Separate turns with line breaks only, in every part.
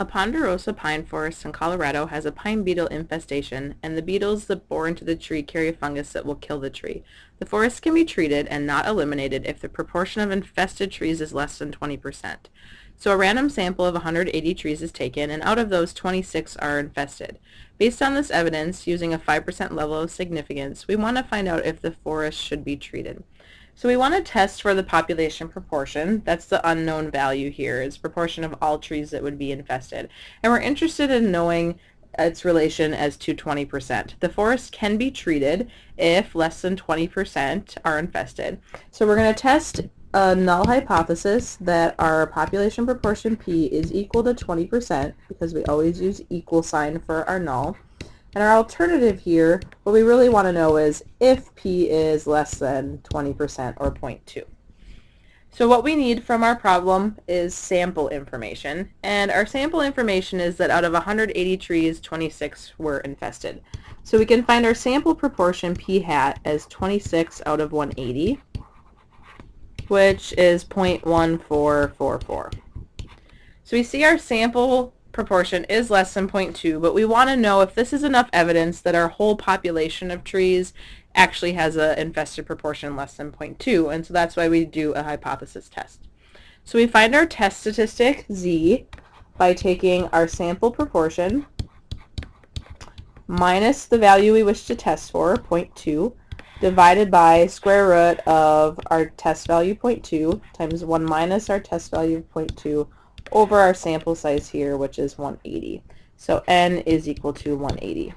A ponderosa pine forest in Colorado has a pine beetle infestation, and the beetles that bore into the tree carry a fungus that will kill the tree. The forest can be treated and not eliminated if the proportion of infested trees is less than 20%. So a random sample of 180 trees is taken, and out of those, 26 are infested. Based on this evidence, using a 5% level of significance, we want to find out if the forest should be treated. So we want to test for the population proportion. That's the unknown value here, is proportion of all trees that would be infested. And we're interested in knowing its relation as to 20%. The forest can be treated if less than 20% are infested. So we're going to test a null hypothesis that our population proportion P is equal to 20%, because we always use equal sign for our null. And our alternative here, what we really want to know is if P is less than 20% or 0.2. So what we need from our problem is sample information. And our sample information is that out of 180 trees, 26 were infested. So we can find our sample proportion P hat as 26 out of 180, which is 0.1444. So we see our sample proportion is less than 0.2, but we want to know if this is enough evidence that our whole population of trees actually has an infested proportion less than 0.2, and so that's why we do a hypothesis test. So we find our test statistic, Z, by taking our sample proportion minus the value we wish to test for, 0.2, divided by square root of our test value, 0.2, times 1 minus our test value of 0.2, over our sample size here, which is 180. So n is equal to 180.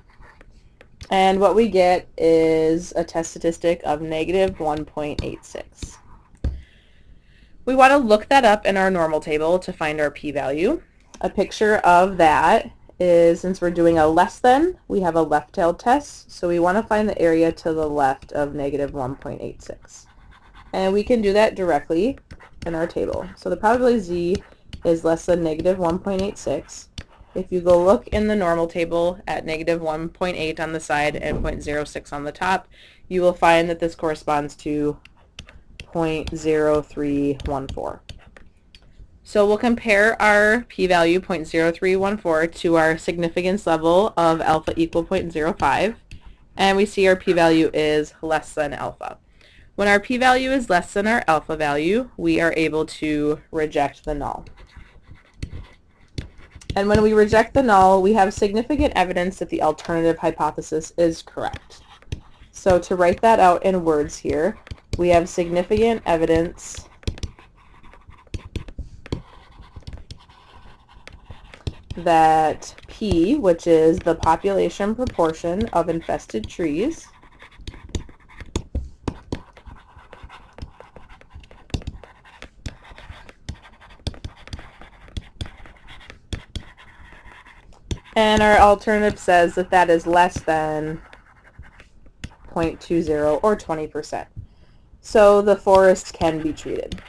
And what we get is a test statistic of negative 1.86. We want to look that up in our normal table to find our p-value. A picture of that is, since we're doing a less than, we have a left-tailed test, so we want to find the area to the left of negative 1.86. And we can do that directly in our table. So the probability Z is less than negative 1.86. If you go look in the normal table at negative 1.8 on the side and 0.06 on the top, you will find that this corresponds to 0.0314. So we'll compare our p-value 0.0314 to our significance level of alpha equal 0.05, and we see our p-value is less than alpha. When our p-value is less than our alpha value, we are able to reject the null. And when we reject the null, we have significant evidence that the alternative hypothesis is correct. So to write that out in words here, we have significant evidence that P, which is the population proportion of infested trees, and our alternative says that that is less than 0.20 or 20%. So the forest can be treated.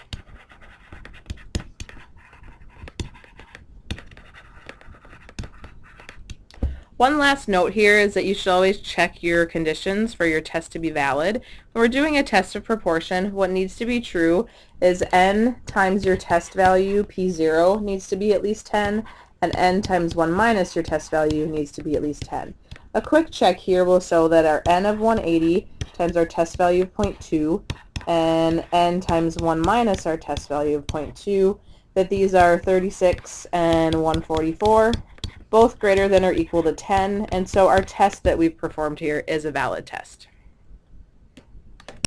One last note here is that you should always check your conditions for your test to be valid. When we're doing a test of proportion, what needs to be true is n times your test value, p0, needs to be at least 10, and n times 1 minus your test value needs to be at least 10. A quick check here will show that our n of 180 times our test value of 0.2 and n times 1 minus our test value of 0.2, that these are 36 and 144, both greater than or equal to 10, and so our test that we've performed here is a valid test.